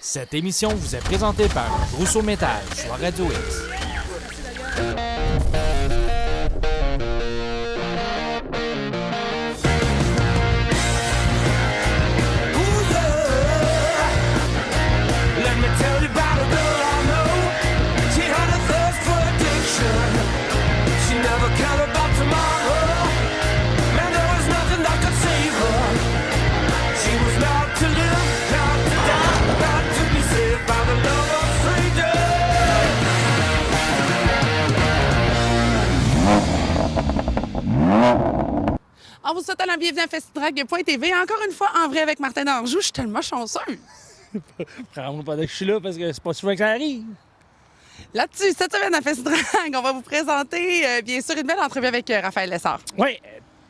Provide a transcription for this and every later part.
Cette émission vous est présentée par Rousseau Métal sur Radio X. On vous souhaite la bienvenue à Festidrag.tv. Encore une fois, en vrai avec Martin Danjou. Je suis tellement chanceuse. Prends-moi pas que je suis là parce que c'est pas souvent que ça arrive. Là-dessus, cette semaine à Festidrag, on va vous présenter, bien sûr, une belle entrevue avec Raphaël Lessard. Oui,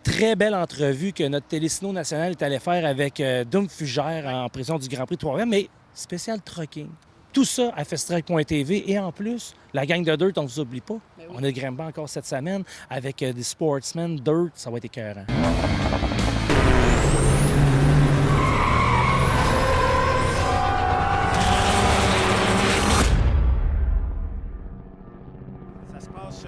très belle entrevue que notre Télécino national est allé faire avec Dom Fugère en président du Grand Prix de Trois-Rivières, mais spécial trucking. Tout ça à Festidrag.tv et en plus, la gang de Dirt, on ne vous oublie pas. Oui. On a Grimba encore cette semaine avec des sportsmen. Dirt, ça va être écœurant.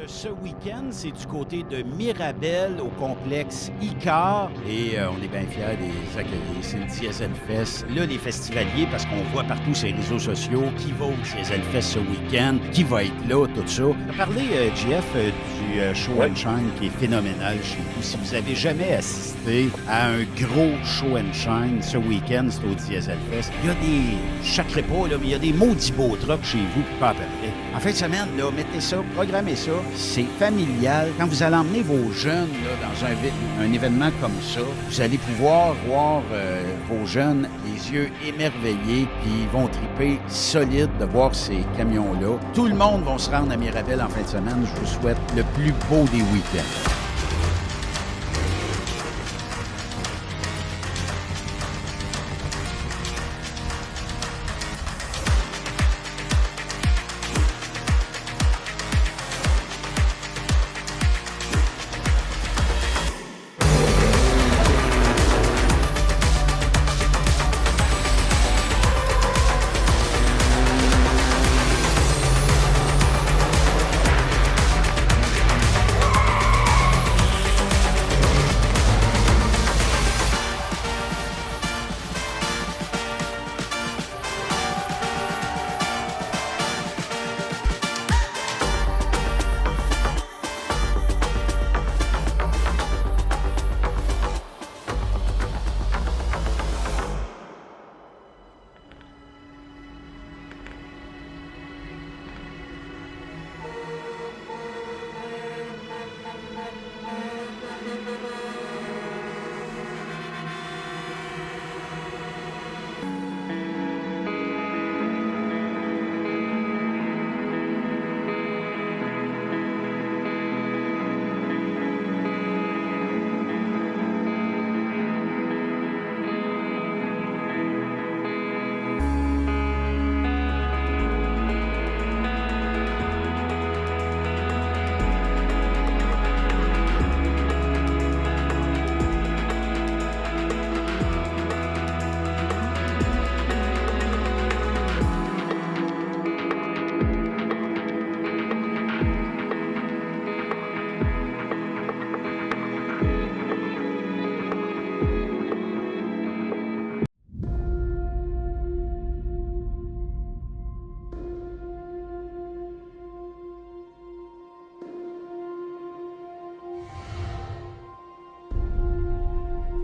Ce week-end, c'est du côté de Mirabel au complexe Icar et on est bien fiers de les accueillir. C'est le Diesel Fest. Là, les festivaliers, parce qu'on voit partout sur les réseaux sociaux qui va au Diesel Fest ce week-end, qui va être là, tout ça. On a parlé, Jeff, du Show and Shine qui est phénoménal chez vous. Si vous avez jamais assisté à un gros Show and Shine ce week-end, c'est au Diesel Fest. Il y a des, je ne sacrerai pas, là, mais il y a des maudits beaux trucks chez vous, puis pas à peu près. En fin de semaine, là, mettez ça, programmez ça. C'est familial. Quand vous allez emmener vos jeunes là, dans un événement comme ça, vous allez pouvoir voir vos jeunes les yeux émerveillés, puis ils vont triper solide de voir ces camions-là. Tout le monde va se rendre à Mirabel en fin de semaine. Je vous souhaite le plus beau des week-ends.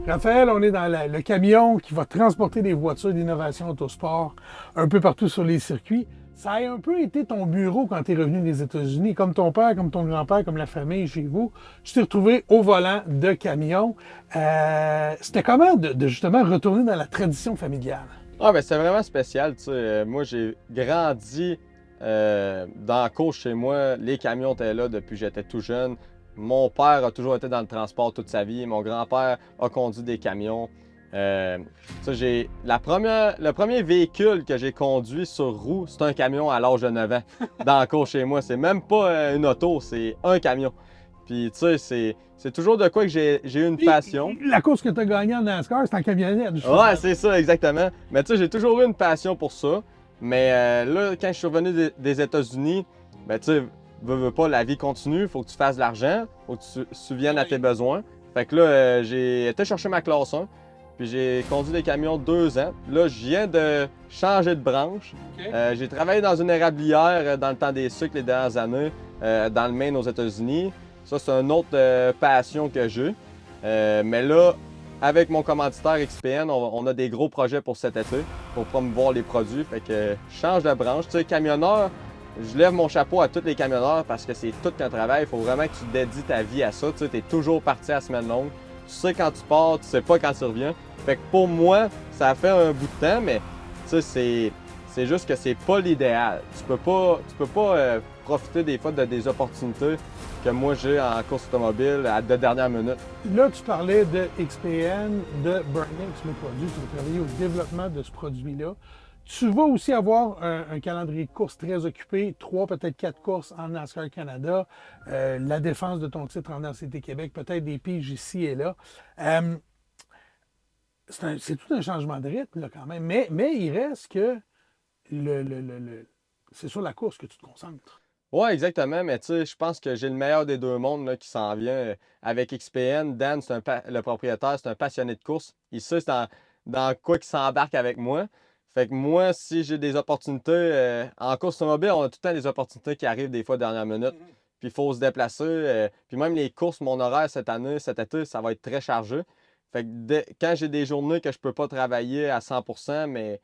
Raphaël, on est dans le camion qui va transporter des voitures d'innovation autosport un peu partout sur les circuits. Ça a un peu été ton bureau quand tu es revenu des États-Unis, comme ton père, comme ton grand-père, comme la famille chez vous. Tu t'es retrouvé au volant de camion. C'était comment de justement retourner dans la tradition familiale? Ah, ben c'est vraiment spécial. Moi, j'ai grandi dans la cour chez moi. Les camions étaient là depuis que j'étais tout jeune. Mon père a toujours été dans le transport toute sa vie. Mon grand-père a conduit des camions. Le premier véhicule que j'ai conduit sur roue, c'est un camion à l'âge de 9 ans, dans la cour chez moi. C'est même pas une auto, c'est un camion. Puis, tu sais, c'est toujours de quoi que j'ai eu une passion. La course que tu as gagnée en NASCAR, c'est en camionnette. Ouais, c'est ça, exactement. Mais tu sais, j'ai toujours eu une passion pour ça. Mais là, quand je suis revenu des États-Unis, ben tu sais, veux pas, la vie continue, faut que tu fasses de l'argent, faut que tu subviennes à tes besoins. Fait que là, j'ai été chercher ma classe 1, puis j'ai conduit des camions 2 ans. Là, je viens de changer de branche. J'ai travaillé dans une érablière dans le temps des sucres les dernières années, dans le Maine aux États-Unis. Ça, c'est une autre passion que j'ai. Mais là, avec mon commanditaire XPN, on a des gros projets pour cet été, pour promouvoir les produits. Fait que je change de branche. Tu sais, camionneur, je lève mon chapeau à tous les camionneurs parce que c'est tout qu'un travail. Il faut vraiment que tu dédies ta vie à ça. Tu sais, es toujours parti à semaine longue. Tu sais quand tu pars, tu sais pas quand tu reviens. Fait que pour moi, ça a fait un bout de temps, mais tu sais, c'est juste que c'est pas l'idéal. Tu peux pas profiter des fois de des opportunités que moi j'ai en course automobile à de dernière minute. Là, tu parlais de XPN, de Burnix, le produit. Tu vas travailler au développement de ce produit-là. Tu vas aussi avoir un calendrier de courses très occupé, 3, peut-être 4 courses en NASCAR Canada, la défense de ton titre en RCT Québec, peut-être des piges ici et là. C'est tout un changement de rythme là, quand même, mais il reste que c'est sur la course que tu te concentres. Ouais, exactement, mais tu sais, je pense que j'ai le meilleur des deux mondes là, qui s'en vient avec XPN. Dan, le propriétaire, c'est un passionné de course. Il sait dans quoi il s'embarque avec moi. Fait que moi, si j'ai des opportunités, en course automobile, on a tout le temps des opportunités qui arrivent des fois dernière minute. Puis il faut se déplacer. Puis même les courses, mon horaire cet été, ça va être très chargé. Fait que quand j'ai des journées que je peux pas travailler à 100%, mais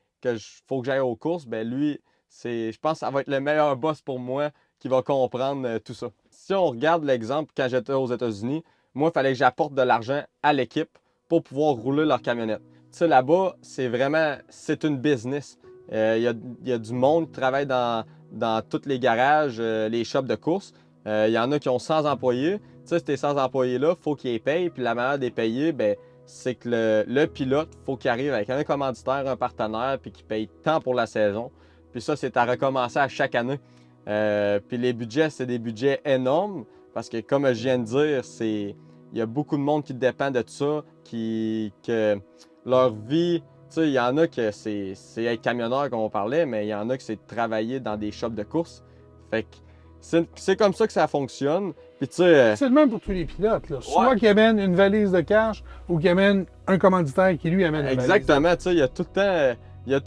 faut que j'aille aux courses, ben lui, je pense que ça va être le meilleur boss pour moi qui va comprendre tout ça. Si on regarde l'exemple, quand j'étais aux États-Unis, moi, il fallait que j'apporte de l'argent à l'équipe pour pouvoir rouler leur camionnette. Tu sais, là-bas, c'est une business. Il y a du monde qui travaille dans tous les garages, les shops de course. Il y en a qui ont 100 employés. Tu sais, ces 100 employés-là, il faut qu'ils les payent. Puis la manière de les payer, ben, c'est que le pilote, il faut qu'il arrive avec un commanditaire, un partenaire, puis qu'il paye tant pour la saison. Puis ça, c'est à recommencer à chaque année. Puis les budgets, c'est des budgets énormes parce que, comme je viens de dire, il y a beaucoup de monde qui dépend de ça, que leur vie, tu sais, il y en a que c'est être camionneur comme on parlait, mais il y en a que c'est de travailler dans des shops de course. Fait que c'est comme ça que ça fonctionne. Puis tu sais... C'est le même pour tous les pilotes, là. Soit qu'ils amènent une valise de cash ou qu'ils amènent un commanditaire qui lui amène une valise. Exactement, tu sais, il y a tout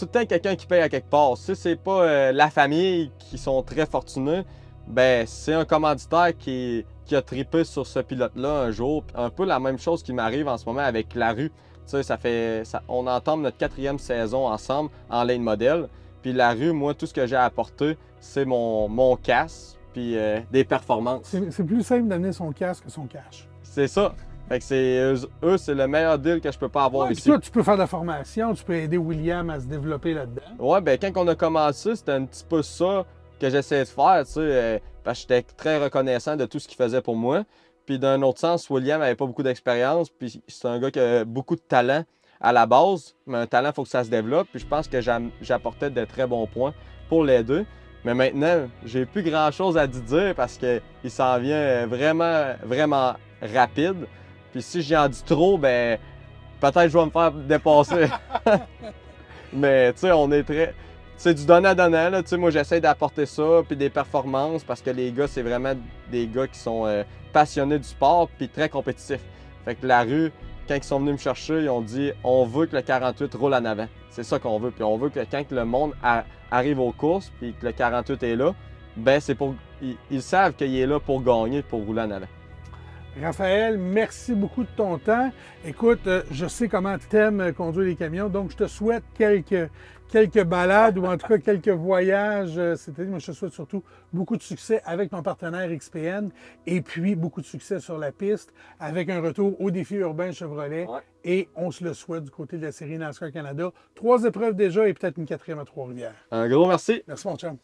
le temps quelqu'un qui paye à quelque part. Si c'est pas la famille qui sont très fortunés, ben c'est un commanditaire qui a trippé sur ce pilote-là un jour. Un peu la même chose qui m'arrive en ce moment avec La Rue. Tu sais, on entame notre 4e saison ensemble en lane modèle. Puis La Rue, moi, tout ce que j'ai à apporter, c'est mon casque puis des performances. C'est plus simple d'amener son casque que son cash. C'est ça. Fait que eux, c'est le meilleur deal que je peux pas avoir ici. Toi, tu peux faire de la formation, tu peux aider William à se développer là-dedans. Ouais, ben quand on a commencé, c'était un petit peu ça que j'essayais de faire, tu sais, parce que j'étais très reconnaissant de tout ce qu'il faisait pour moi. Puis d'un autre sens, William avait pas beaucoup d'expérience, puis c'est un gars qui a beaucoup de talent à la base, mais un talent, il faut que ça se développe, puis je pense que j'apportais de très bons points pour l'aider. Mais maintenant, j'ai plus grand-chose à dire parce qu'il s'en vient vraiment, vraiment rapide. Puis si j'en dis trop, ben peut-être je vais me faire dépasser. Mais tu sais, on est très... C'est du donnant-donnant, là. Tu sais, moi, j'essaie d'apporter ça, puis des performances, parce que les gars, c'est vraiment des gars qui sont passionnés du sport, puis très compétitifs. Fait que La Rue, quand ils sont venus me chercher, ils ont dit « On veut que le 48 roule en avant. » C'est ça qu'on veut. Puis on veut que quand le monde arrive aux courses, puis que le 48 est là, ben c'est pour... Ils savent qu'il est là pour gagner, pour rouler en avant. Raphaël, merci beaucoup de ton temps. Écoute, je sais comment tu aimes conduire les camions, donc je te souhaite quelques balades ou en tout cas quelques voyages. C'est-à-dire, moi, je te souhaite surtout beaucoup de succès avec ton partenaire XPN et puis beaucoup de succès sur la piste avec un retour au défi urbain Chevrolet. Ouais. Et on se le souhaite du côté de la série NASCAR Canada. 3 épreuves déjà et peut-être une 4e à Trois-Rivières. Un gros merci. Merci, mon chum.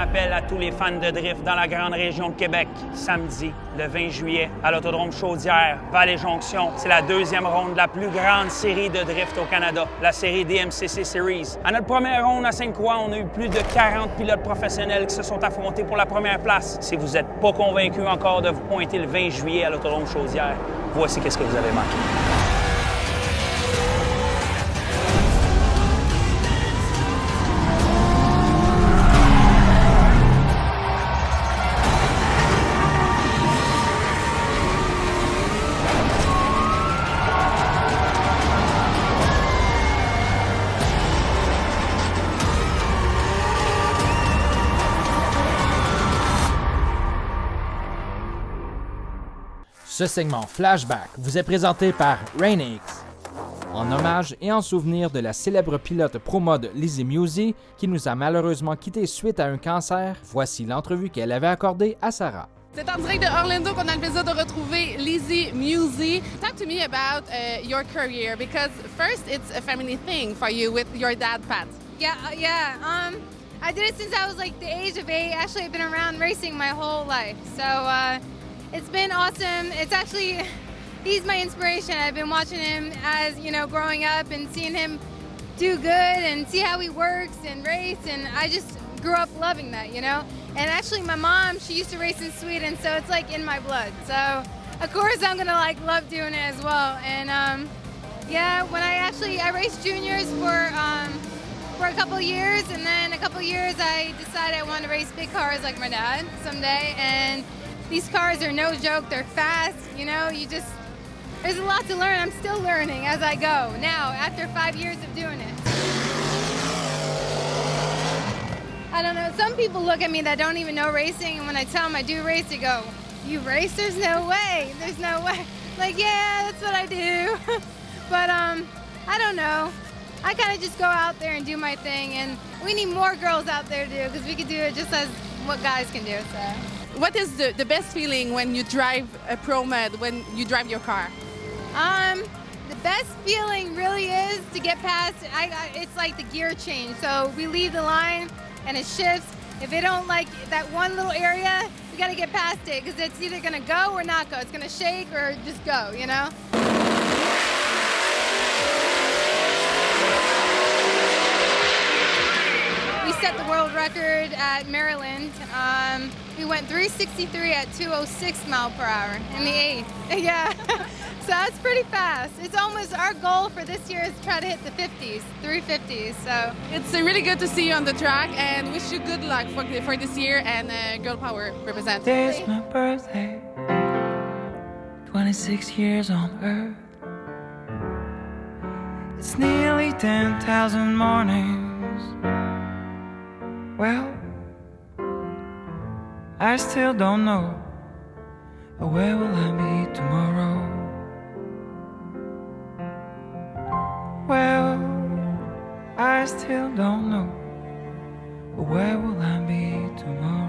appel à tous les fans de drift dans la grande région de Québec. Samedi, le 20 juillet, à l'Autodrome Chaudière, Vallée-Jonction. C'est la deuxième ronde de la plus grande série de drift au Canada, la série DMCC Series. À notre première ronde à Sainte-Croix, on a eu plus de 40 pilotes professionnels qui se sont affrontés pour la première place. Si vous n'êtes pas convaincu encore de vous pointer le 20 juillet à l'Autodrome Chaudière, voici qu'est-ce que vous avez manqué. Ce segment Flashback vous est présenté par Rainix. En hommage et en souvenir de la célèbre pilote pro-mode Lizzie Musey, qui nous a malheureusement quittés suite à un cancer, voici l'entrevue qu'elle avait accordée à Sarah. C'est en direct de Orlando qu'on a le plaisir de retrouver Lizzie Musey. Talk to me about your career, because first it's a family thing for you with your dad, Pat. Yeah. I did it since I was like the age of 8. Actually, I've been around racing my whole life. So it's been awesome. It's actually, he's my inspiration. I've been watching him as, growing up and seeing him do good and see how he works and race. And I just grew up loving that, And actually my mom, she used to race in Sweden, so it's like in my blood. So of course I'm gonna love doing it as well. And when I raced juniors for a couple years, and then a couple years I decided I wanted to race big cars like my dad someday. And these cars are no joke, they're fast, there's a lot to learn. I'm still learning as I go now, after 5 years of doing it. I don't know, some people look at me that don't even know racing, and when I tell them I do race, they go, "You race? There's no way, Like, yeah, that's what I do. But I don't know. I kind of just go out there and do my thing, and we need more girls out there to do, because we can do it just as what guys can do, so. What is the best feeling when you drive a Pro Mod, when you drive your car? The best feeling really is to get past, it's like the gear change. So we leave the line and it shifts. If it don't like that one little area, we gotta get past it, because it's either gonna go or not go. It's gonna shake or just go, We set the world record at Maryland. We went 363 at 206 miles per hour in the 8th. Yeah, so that's pretty fast. It's almost, our goal for this year is to try to hit the 50s, 350s, so. It's really good to see you on the track, and wish you good luck for this year, and Girl Power represent. Today's my birthday, 26 years on Earth. It's nearly 10,000 mornings. Well, I still don't know, where will I be tomorrow? Well, I still don't know, where will I be tomorrow?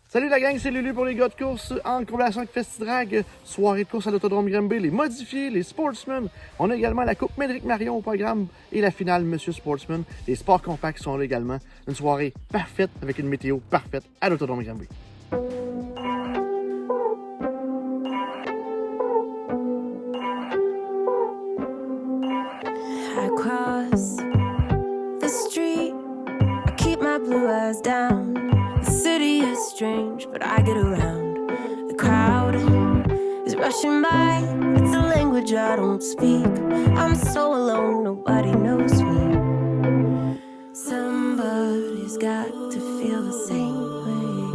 Salut la gang, c'est Lulu pour les gars de course en collaboration avec FestiDrag. Soirée de course à l'Autodrome Granby, les modifiés, les Sportsmen. On a également la Coupe Médric Marion au programme et la finale Monsieur Sportsman. Les sports compacts sont là également. Une soirée parfaite avec une météo parfaite à l'Autodrome Granby. I cross the street, I keep my blue eyes down. The city is strange, but I get around. The crowd is rushing by, it's a language I don't speak. I'm so alone, nobody knows me. Somebody's got to feel the same way.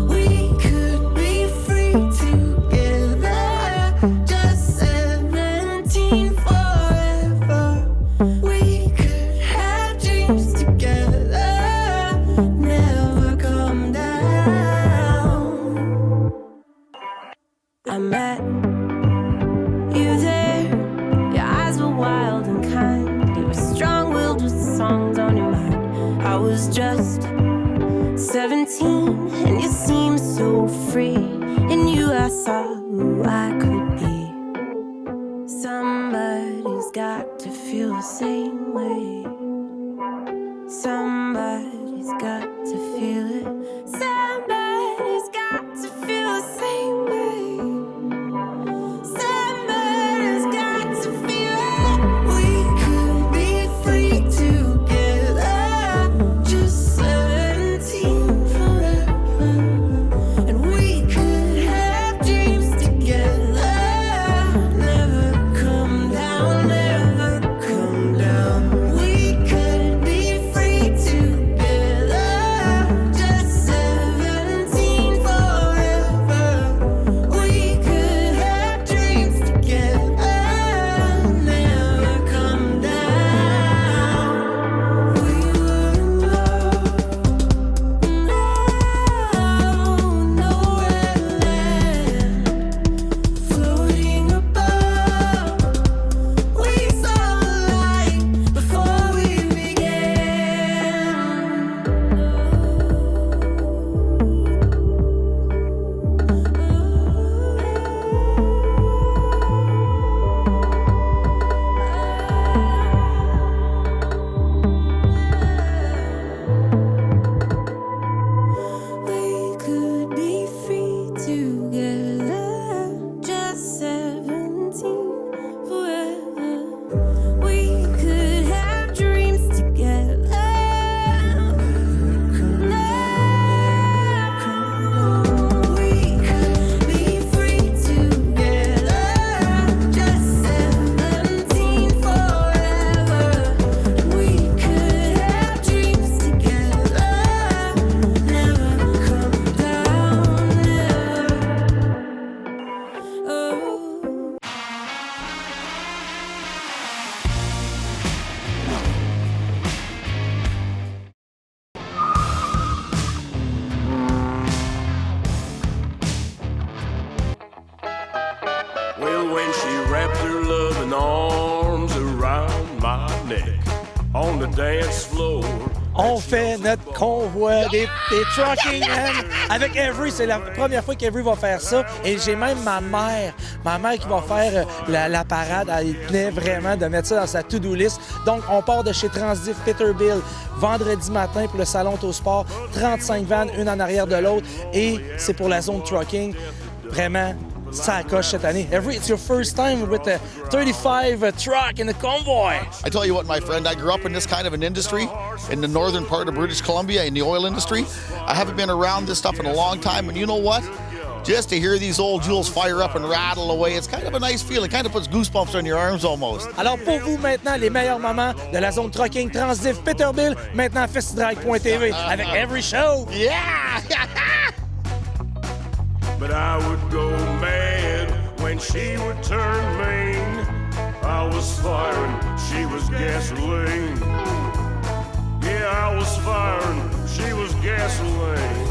We could be free together, just 17 forever. We could have dreams together, never come down. I met you there, your eyes were wild and kind. Somebody's got to feel the same way. Somebody's got to feel it. Somebody's got to feel the same way. Somebody's got to feel it. We could be free together, just 17 forever. And we could have dreams together. Never come down, never come down. We could be free together, just 17 forever. We could have dreams together, never come down. We were in love, now nowhere to land, floating above. We saw the light before we began. We could be free together, just 17 forever. We could have dreams together. We could be free together, just 17 forever. We could have dreams together, never come down, never. Oh. Well, when she wrapped her loving arms around my neck on the dance floor. On fait notre convoi des trucking avec Avery. C'est la première fois qu'Avery va faire ça. Et j'ai même ma mère qui va faire la parade. Elle tenait vraiment de mettre ça dans sa to-do list. Donc, on part de chez Transdiff Peterbilt vendredi matin pour le Salon Autosport. 35 vannes, une en arrière de l'autre. Et c'est pour la zone trucking. Vraiment, ça coche cette année. Avery, it's your first time with a 35 truck in the convoy. I tell you what, my friend, I grew up in this kind of an industry in the northern part of British Columbia in the oil industry. I haven't been around this stuff in a long time, and you know what? Just to hear these old Jules fire up and rattle away, it's kind of a nice feeling. Kind of puts goosebumps on your arms almost. Alors pour vous maintenant, les meilleurs moments de la zone trucking Transdiff Peterbilt, maintenant à festidrag.tv avec Avery Show. Yeah! But I would go mad when she would turn mean. I was firing, she was gasoline. Yeah, I was firing, she was gasoline.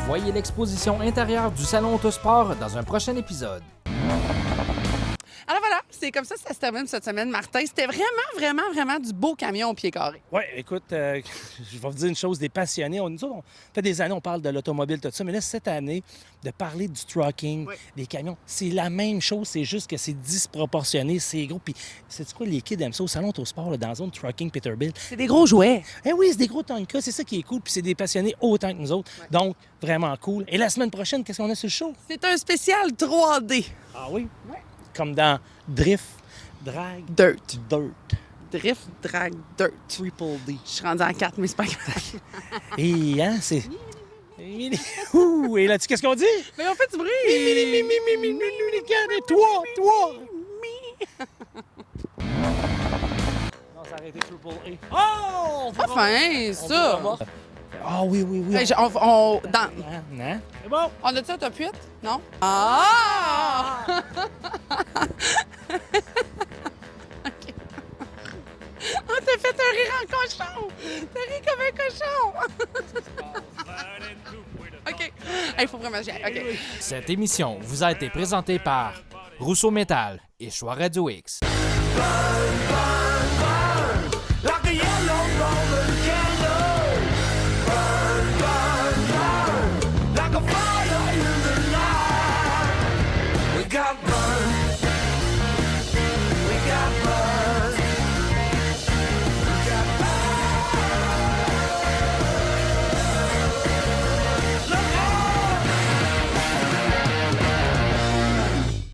Voyez l'exposition intérieure du Salon Autosport dans un prochain épisode. Alors voilà, c'est comme ça que ça se termine cette semaine, Martin. C'était vraiment du beau camion au pied carré. Oui, écoute, je vais vous dire une chose, des passionnés. Nous autres, ça fait des années, on parle de l'automobile, tout ça, mais là, cette année, de parler du trucking, des camions, c'est la même chose, c'est juste que c'est disproportionné, c'est gros. Puis, sais-tu quoi, les kids aiment ça au Salon Autosport, là, dans la zone trucking Peterbilt. C'est des gros jouets. Eh oui, c'est des gros Tonka, c'est ça qui est cool, puis c'est des passionnés autant que nous autres. Donc, vraiment cool. Et la semaine prochaine, qu'est-ce qu'on a sur le show? C'est un spécial 3D. Ah oui? Oui. Comme dans Drift, Drag, Dirt. Drift, Drag, Dirt. Triple D. Je suis rendue en 4, mais c'est pas grave. Et, hein, c'est... Ouh, et là-dessus, qu'est-ce qu'on dit? Mais on fait du bruit! Toi! Ça aurait été Triple A. Oh! Enfin, ça! Ah oui, oui, oui. Hey, Non? C'est bon. On a-tu autopuite? Non? Ah! OK. Oh, t'as fait un rire en cochon! T'as ri comme un cochon! OK. Il faut vraiment que j'y aille. OK. Cette émission vous a été présentée par Rousseau Métal et Choix Radio X. Bye, bye.